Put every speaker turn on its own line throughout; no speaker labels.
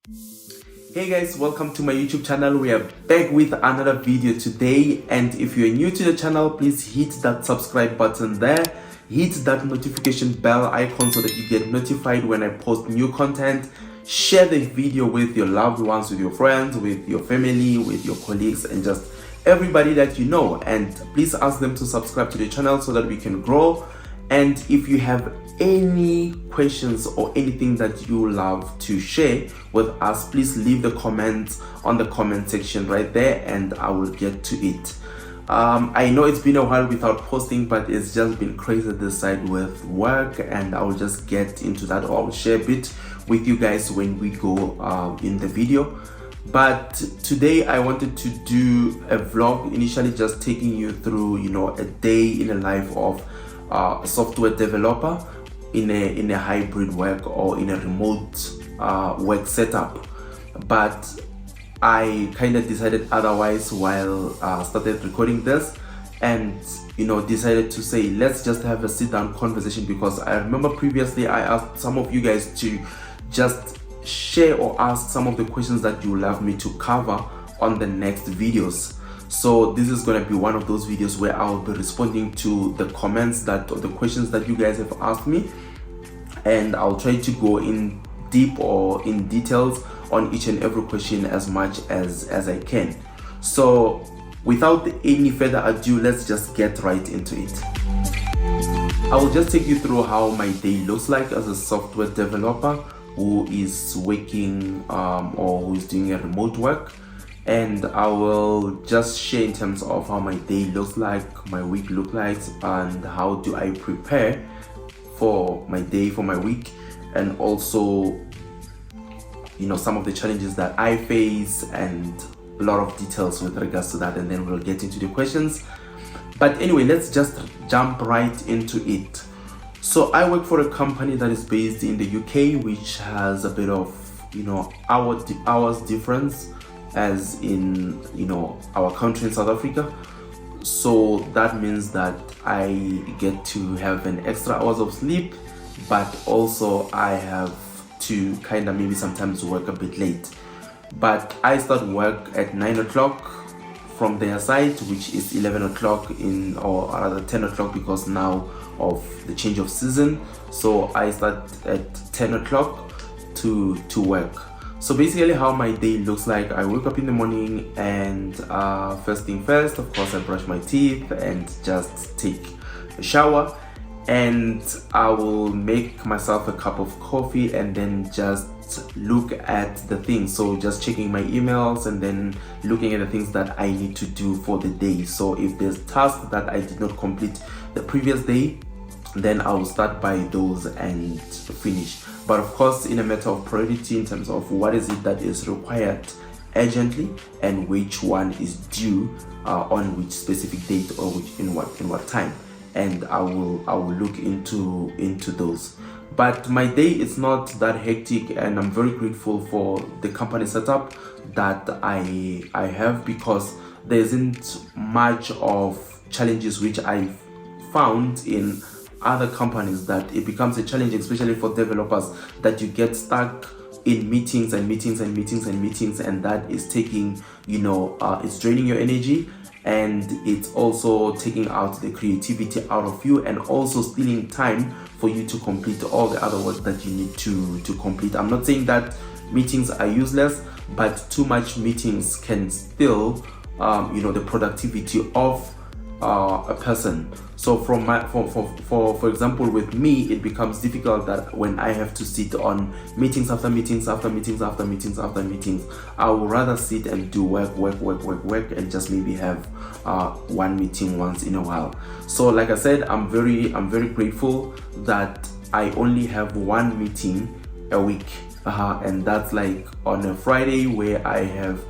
Hey guys, welcome to my YouTube channel. We are back with another video today, and if you're new to the channel, please hit that subscribe button there, hit that notification bell icon so that you get notified when I post new content. Share the video with your loved ones, with your friends, with your family, with your colleagues, and just everybody that you know. And please ask them to subscribe to the channel so that we can grow. And if you have any questions or anything that you love to share with us, please leave the comments on the comment section right there and I will get to it. I know it's been a while without posting, but it's just been crazy this side with work, and I will just get into that, or I'll share a bit with you guys when we go in the video. But today I wanted to do a vlog, initially just taking you through, a day in the life of a software developer in a hybrid work or in a remote work setup. But I kind of decided otherwise while started recording this, and decided to say let's just have a sit down conversation, because I remember previously I asked some of you guys to just share or ask some of the questions that you love me to cover on the next videos. So this is going to be one of those videos where I'll be responding to the comments or the questions that you guys have asked me, and I'll try to go in deep or in details on each and every question as much as I can. So without any further ado, let's just get right into it. I will just take you through how my day looks like as a software developer who is working or who is doing a remote work. And I will just share in terms of how my day looks like, my week looks like, and how do I prepare for my day, for my week, and also some of the challenges that I face and a lot of details with regards to that, and then we'll get into the questions. But anyway, let's just jump right into it. So I work for a company that is based in the UK, which has a bit of hours difference as in our country in South Africa. So that means that I get to have an extra hours of sleep, but also I have to kind of maybe sometimes work a bit late. But I start work at 9 o'clock from their side, which is 11 o'clock or rather 10 o'clock because now of the change of season. So I start at 10 o'clock to work. So basically how my day looks like, I wake up in the morning and first thing first, of course, I brush my teeth and just take a shower, and I will make myself a cup of coffee and then just look at the things. So just checking my emails and then looking at the things that I need to do for the day. So if there's tasks that I did not complete the previous day, then I will start by those and finish. But of course, in a matter of priority in terms of what is it that is required urgently and which one is due on which specific date or in what time, and I will look into those. But my day is not that hectic, and I'm very grateful for the company setup that I have, because there isn't much of challenges which I found in other companies, that it becomes a challenge, especially for developers, that you get stuck in meetings and meetings and meetings and meetings, and that is taking it's draining your energy, and it's also taking out the creativity out of you, and also stealing time for you to complete all the other work that you need to complete. I'm not saying that meetings are useless, but too much meetings can steal the productivity of a person. So for example, with me, it becomes difficult that when I have to sit on meetings after meetings after meetings after meetings after meetings, I would rather sit and do work and just maybe have one meeting once in a while. So like I said, I'm very grateful that I only have one meeting a week, and that's like on a Friday, where I have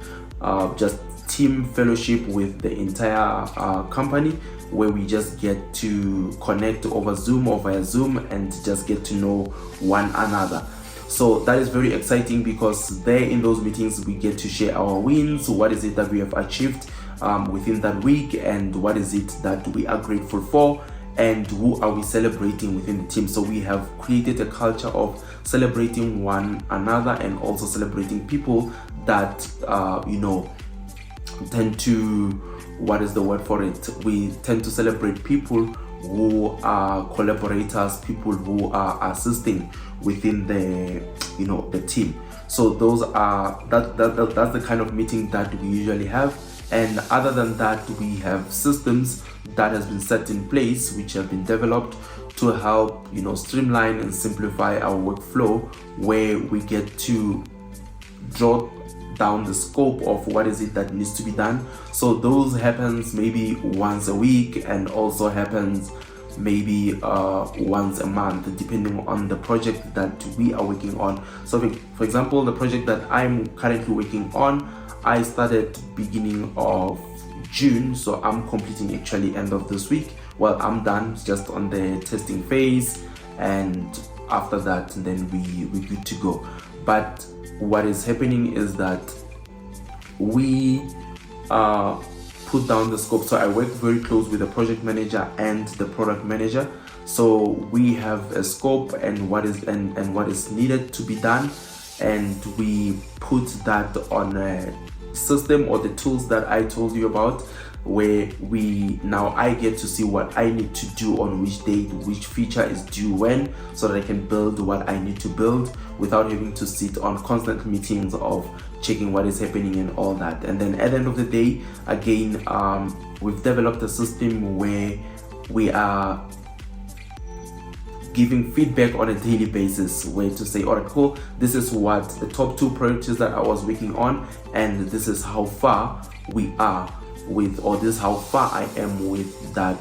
just team fellowship with the entire company, where we just get to connect over Zoom or via Zoom and just get to know one another. So that is very exciting, because there in those meetings we get to share our wins, what is it that we have achieved within that week, and what is it that we are grateful for, and who are we celebrating within the team. So we have created a culture of celebrating one another and also celebrating people that tend to, what is the word for it, we tend to celebrate people who are collaborators, people who are assisting within the team. So those are that's the kind of meeting that we usually have. And other than that, we have systems that has been set in place, which have been developed to help streamline and simplify our workflow, where we get to draw down the scope of what is it that needs to be done. So those happens maybe once a week, and also happens maybe once a month, depending on the project that we are working on. So for example, the project that I'm currently working on, I started beginning of June, so I'm completing actually end of this week. Well, I'm done just on the testing phase, and after that then we're good to go. But what is happening is that we put down the scope. So I work very close with the project manager and the product manager. So we have a scope and what is needed to be done, and we put that on a system or the tools that I told you about, where I get to see what I need to do on which date, which feature is due when, so that I can build what I need to build without having to sit on constant meetings of checking what is happening and all that. And then at the end of the day, again, we've developed a system where we are giving feedback on a daily basis, where to say, all right, cool, this is what the top 2 priorities that I was working on, and this is how far we are with, or this is how far I am with that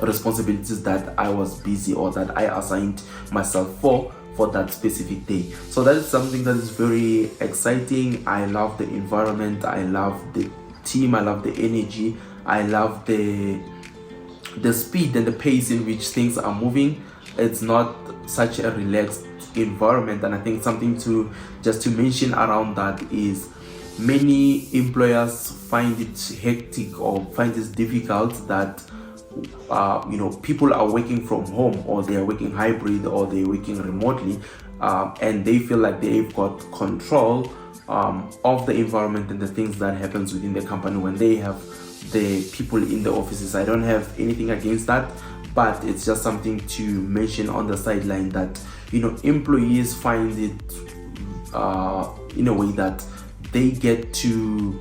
responsibilities that I was busy or that I assigned myself for that specific day. So that is something that is very exciting. I love the environment, I love the team, I love the energy, I love the speed and the pace in which things are moving. It's not such a relaxed environment. And I think something to mention around that is, many employers find it hectic or find it difficult that people are working from home, or they are working hybrid, or they're working remotely, and they feel like they've got control of the environment and the things that happens within the company when they have the people in the offices. I don't have anything against that, but it's just something to mention on the sideline that employees find it in a way that they get to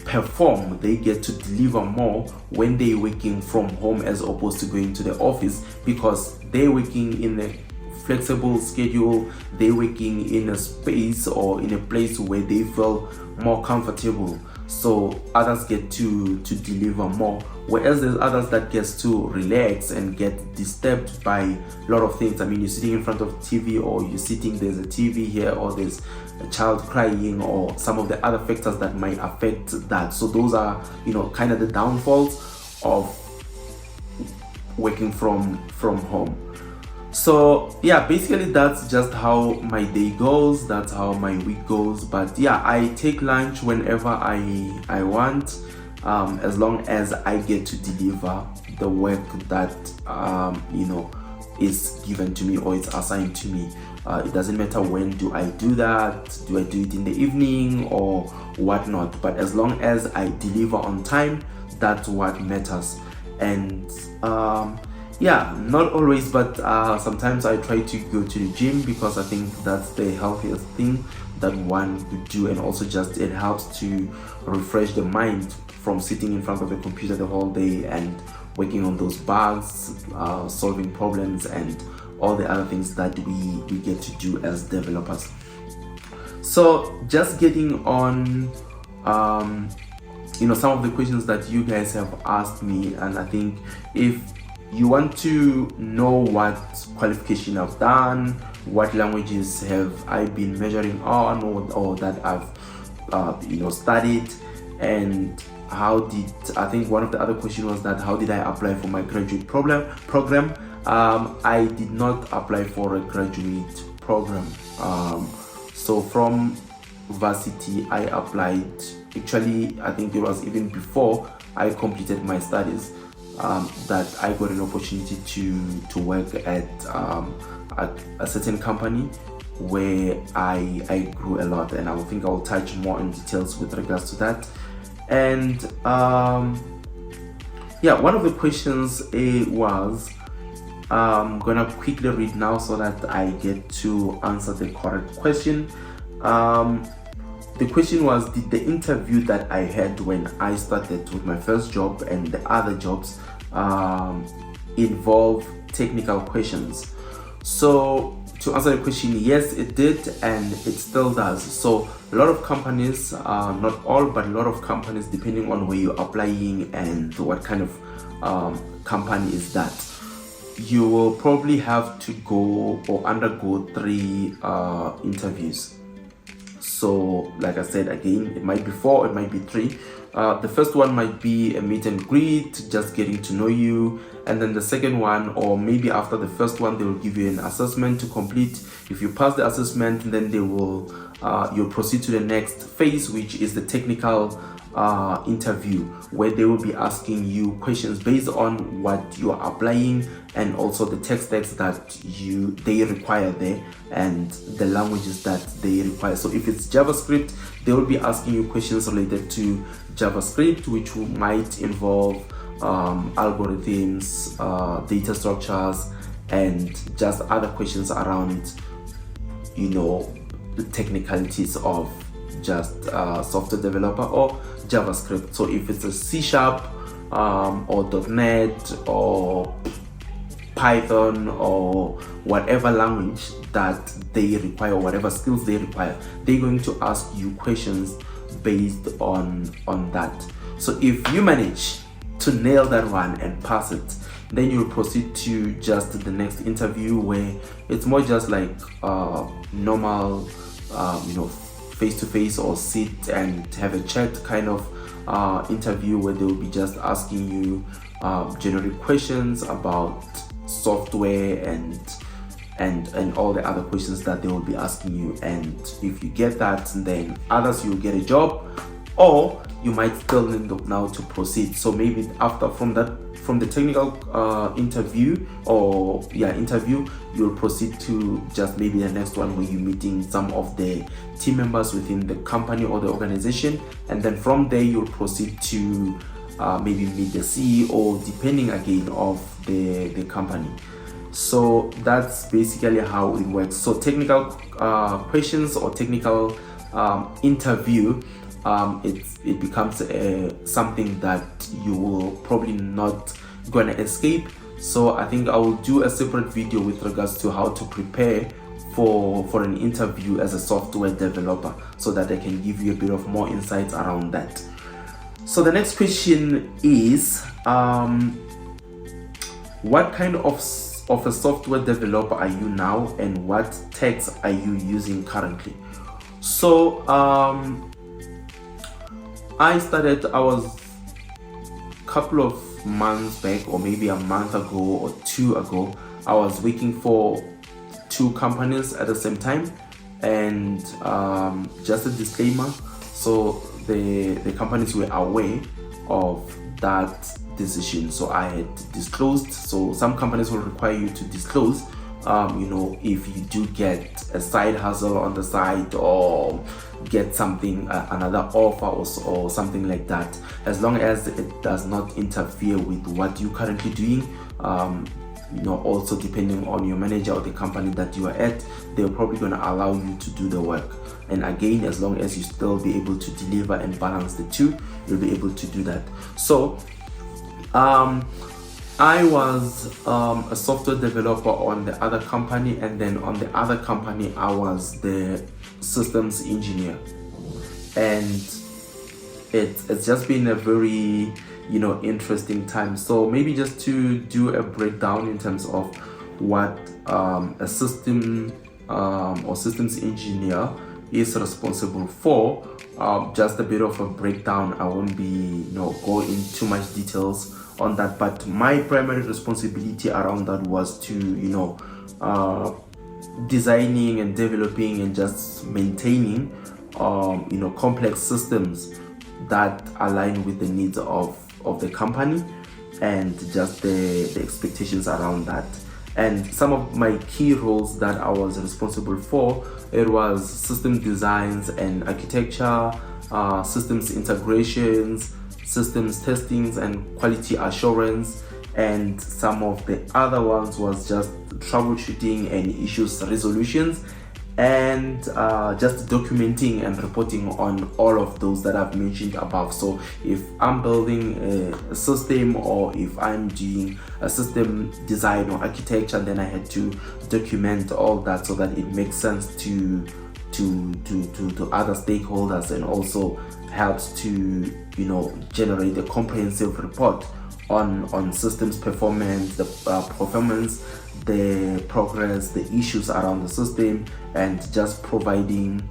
perform, they get to deliver more when they're working from home as opposed to going to the office, because they're working in a flexible schedule, they're working in a space or in a place where they feel more comfortable. So others get to deliver more, whereas there's others that gets to relax and get disturbed by a lot of things. I mean, you're sitting in front of TV, or there's a TV here, or there's a child crying, or some of the other factors that might affect that. So those are kind of the downfalls of working from home. So yeah, basically that's just how my day goes, that's how my week goes. But yeah, I take lunch whenever I want, as long as I get to deliver the work that is given to me or it's assigned to me. It doesn't matter when do I do that, do I do it in the evening or whatnot, but as long as I deliver on time, that's what matters. And yeah, not always, but sometimes I try to go to the gym, because I think that's the healthiest thing that one would do, and also just it helps to refresh the mind from sitting in front of a computer the whole day and working on those bugs, solving problems, and all the other things that we get to do as developers. So just getting on some of the questions that you guys have asked me, and I think if you want to know what qualification I've done, what languages have I been measuring on, or that I've studied, and I think one of the other questions was that how did I apply for my graduate program. I did not apply for a graduate program. So from varsity I applied, actually I think it was even before I completed my studies. that I got an opportunity to work at a certain company where I grew a lot, and I think I'll touch more in details with regards to that. And yeah, one of the questions was, I'm gonna quickly read now so that I get to answer the correct question. The question was, did the interview that I had when I started with my first job and the other jobs involve technical questions? So to answer the question, yes, it did, and it still does. So a lot of companies, not all, but a lot of companies, depending on where you're applying and what kind of company is that, you will probably have to go or undergo 3 interviews. So like I said, again, it might be 4, it might be 3. The first one might be a meet and greet, just getting to know you, and then the second one, or maybe after the first one, they will give you an assessment to complete. If you pass the assessment, then they will you'll proceed to the next phase, which is the technical interview, where they will be asking you questions based on what you are applying, and also the tech stacks that they require there, and the languages that they require. So if it's JavaScript, they will be asking you questions related to JavaScript, which might involve algorithms, data structures, and just other questions around, the technicalities of just software developer or JavaScript. So if it's a C# or .NET or Python or whatever language that they require, whatever skills they require, they're going to ask you questions based on that. So if you manage to nail that one and pass it, then you'll proceed to just the next interview, where it's more just like normal face-to-face or sit and have a chat kind of interview, where they will be just asking you generic questions about software and all the other questions that they will be asking you. And if you get that, then others, you'll get a job, or you might still need now to proceed. So maybe after from the technical interview, you'll proceed to just maybe the next one, where you're meeting some of the team members within the company or the organization, and then from there you'll proceed to maybe meet the CEO, depending again of the company. So that's basically how it works. So technical questions or technical interview, it becomes something that you will probably not gonna escape. So I think I will do a separate video with regards to how to prepare for an interview as a software developer, so that I can give you a bit of more insights around that. So the next question is, what kind of a software developer are you now, and what techs are you using currently? So I was a couple of months back, or maybe a month ago or 2 ago, I was working for 2 companies at the same time. And just a disclaimer, so the companies were aware of that decision, so I had disclosed. So some companies will require you to disclose if you do get a side hustle on the side, or get something, another offer or something like that, as long as it does not interfere with what you're currently doing. Also depending on your manager or the company that you are at, they're probably going to allow you to do the work. And again, as long as you still be able to deliver and balance the two, you'll be able to do that. So I was a software developer on the other company, and then on the other company I was the systems engineer. And it's just been a very interesting time. So maybe just to do a breakdown in terms of what a system or systems engineer is responsible for, just a bit of a breakdown. I won't be go into too much details on that, but my primary responsibility around that was to designing and developing and just maintaining complex systems that align with the needs of the company. and just the expectations around that. And some of my key roles that I was responsible for, it was system designs and architecture, systems integrations, systems testings and quality assurance, and some of the other ones was just troubleshooting and issues resolutions, and just documenting and reporting on all of those that I've mentioned above. So if I'm building a system, or if I'm doing a system design or architecture, then I had to document all that so that it makes sense to other stakeholders, and also helps to generate a comprehensive report on systems performance, the performance, the progress, the issues around the system, and just providing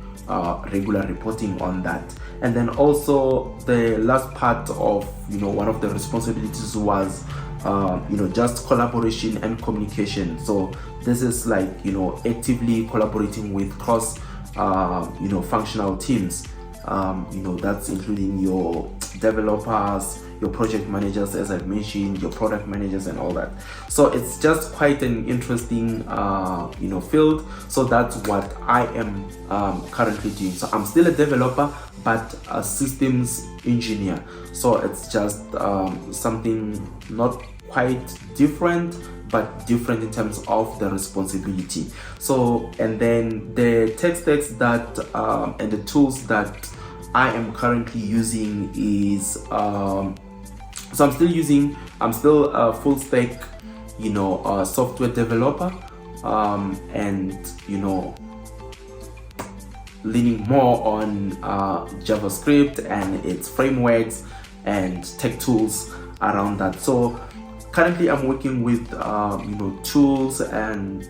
regular reporting on that. And then also the last part of one of the responsibilities was just collaboration and communication. So this is like actively collaborating with cross functional teams. That's including your developers, your project managers, as I mentioned, your product managers, and all that. So it's just quite an interesting field. So that's what I am currently doing. So I'm still a developer, but a systems engineer. So it's just something not quite different, but different in terms of the responsibility. So, and then the tech stacks that and the tools that I am currently using is so I'm still a full stack software developer, and leaning more on JavaScript and its frameworks and tech tools around that. So currently I'm working with tools and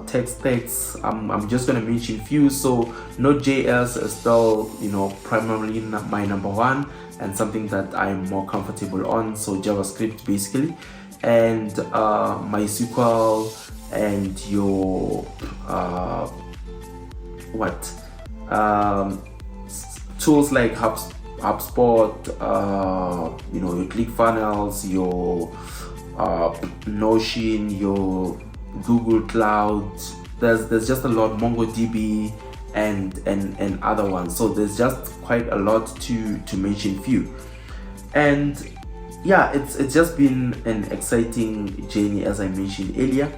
tech stacks. I'm just gonna mention few. So Node.js is still primarily my number one, and something that I'm more comfortable on. So JavaScript basically, and MySQL, and your tools like HubSpot, your ClickFunnels, your Notion, your Google Cloud. There's just a lot, MongoDB, and other ones. So there's just quite a lot to mention few. And yeah, it's just been an exciting journey, as I mentioned earlier.